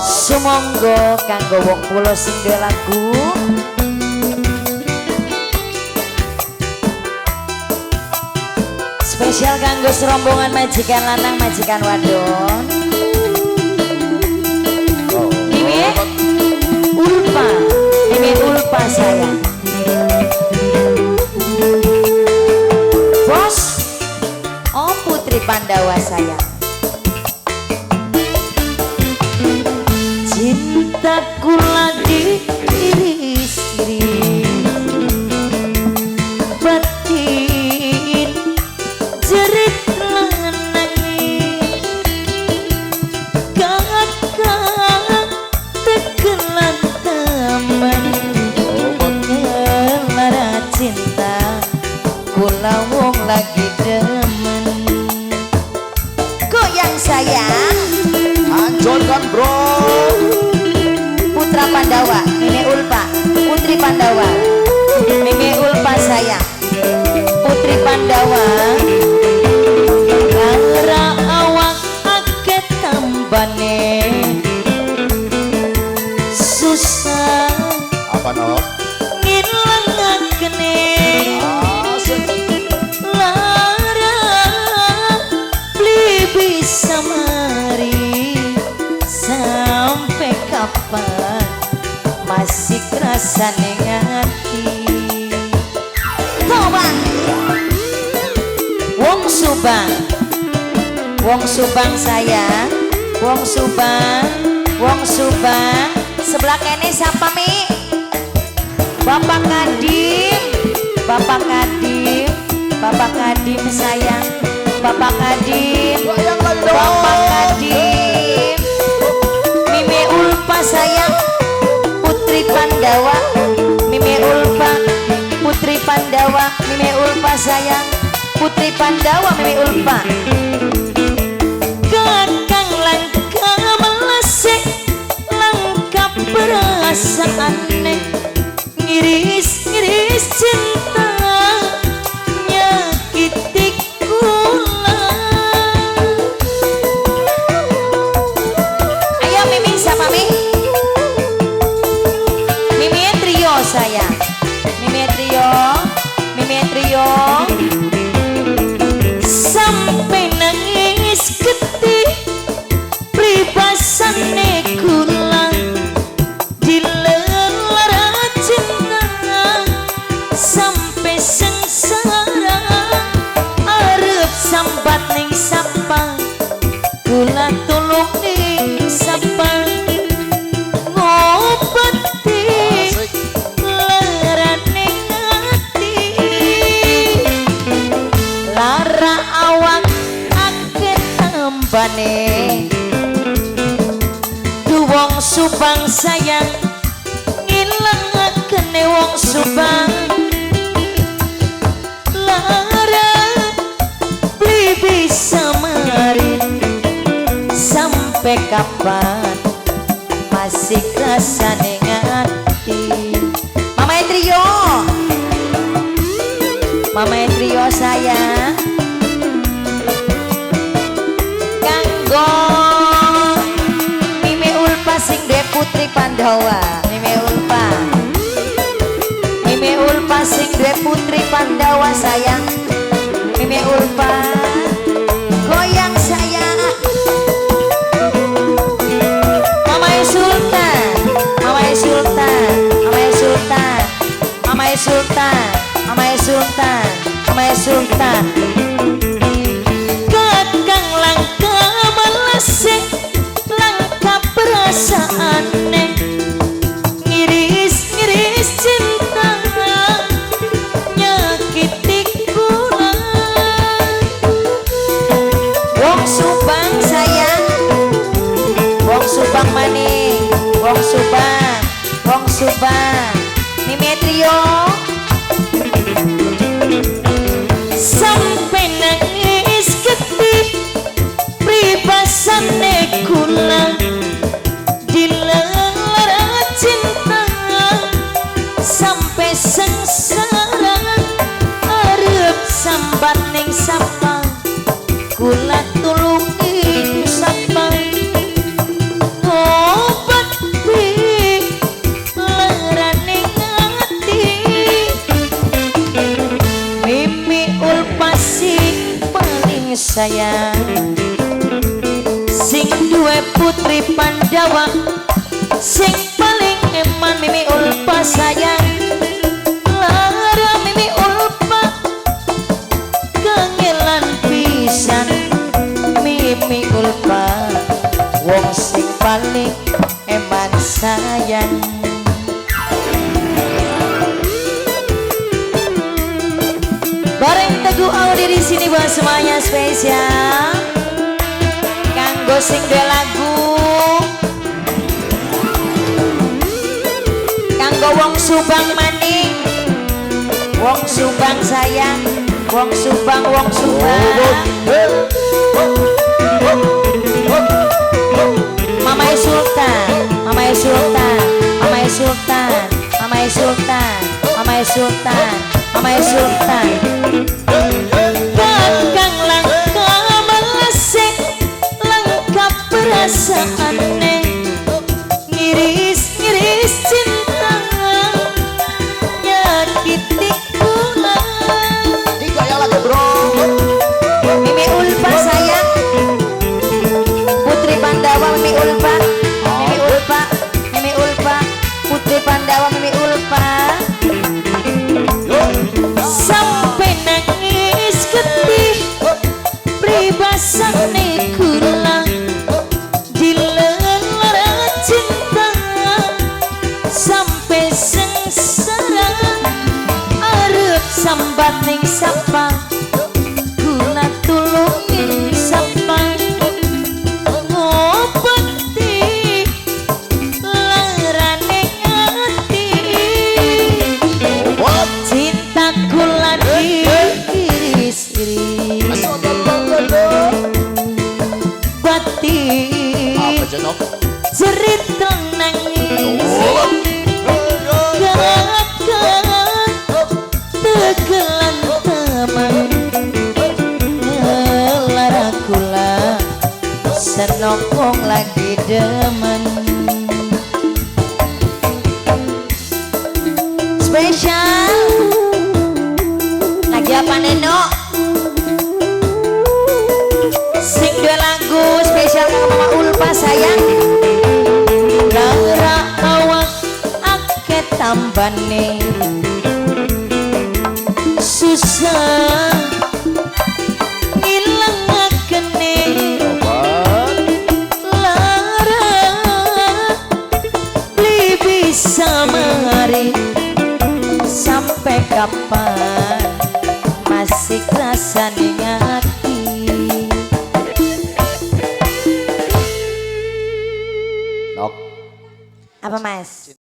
Sumangga kanggo wong pulo sing duwe lagu. Spesial kanggo serombongan majikan lanang majikan wadon. Ini Ulpa, ini Ulpa sayang. Bos, oh Putri Pandawa sayang. Cintaku lagi iris-iris batin jerit lanangis kakak tegelan teman ngelara cinta kula wong lagi demen goyang sayang hancurkan bro. Putra Pandawa, Mimi Ulpa, Putri Pandawa, Mimi Ulpa sayang, Putri Pandawa, lara awak ake tambane, susah, Apa no? ngilangakne, lara beli bisa mari, sampai kapan? Masih kerasa ngati Tobang Wong Subang Wong Subang sayang Wong Subang Wong Subang sebelah kene siapa Mi? Bapak Kadim Bapak Kadim Bapak Kadim sayang Bapak Kadim Bapak Kadim Mimi Ulpa sayang Putri Pandawa, Mimi Ulpa, Putri Pandawa, Mimi Ulpa sayang, Putri Pandawa, Mimi Ulpa. Kakang langka melesek, langka perasaan ngiris-ngiris cinta, nyakiti kula. Ayo Mimi siapa Mi? Sayang Mimi Trio sampai nangis getih pribasane kula dilelara cinta sampai sengsara arep sambat ning sapa kula tulung ning sapa ngobati lara awak ake tambane du wong Subang sayang ngilangakene wong Subang lara beli bisa mari sampai kapan masih rasane ngati Mama Trio Mama Trio sayang kanggo Mimi Ulpa sing de Putri Pandawa Mimi Ulpa sing de Putri Pandawa sayang Mimi Ulpa goyang sayang Mama Sultan Mama Sultan Mama Sultan Mama Sultan Mama Sultan Mama Sultan kakang langka melesek langka perasaan ngiris-ngiris cinta nyakiti kula wong Subang sayang wong Subang maning wong Subang Mimi Trio sampai nangis getih pribasane kula dilelara cinta sampai sengsara arep sambat ning sapa kula tulungi putri Pandawa sing paling eman Mimi Ulpa sayang. Lara Mimi Ulpa kangelan pisan Mimi Ulpa wong sing paling eman sayang. Bareng Teguh Audi di sini buat semuanya spesial. Kanggo sing dua lagu, kanggo wong Subang maning, wong Subang sayang, wong Subang, wong Subang. Mamai Sultan, Mamai Sultan, Mamai Sultan, Mamai Sultan, Mamai Sultan, Mamai Sultan. Kakang langka melesek, lengkap perasaan ngiris-ngiris cinta, nyakiti kula. Tiga yang lagi bro. Mimi Ulpa sayang, putri Pandawa Mimi Ulpa, Mimi Ulpa, Mimi Ulpa, putri Pandawa Mimi Ulpa. Sampai nangis ketih pribasane kula dilelara cinta, sampai sengsara arep sambat ning sapa kula tulungin sapa ngobati larane ati. Cinta kula diiris-iris batin Apa jenok? cerita nangis gagak tegelan teman ngelara kula senokong lagi demen. Spesial lagi apa Neno? Sing dua lagu spesial kang Mama Ulpa sayang. Lara awak ake tambane susah ngilangakene. Lara beli bisa mari sampai kapan masih kerasa ning hati. Nok. Apa mas?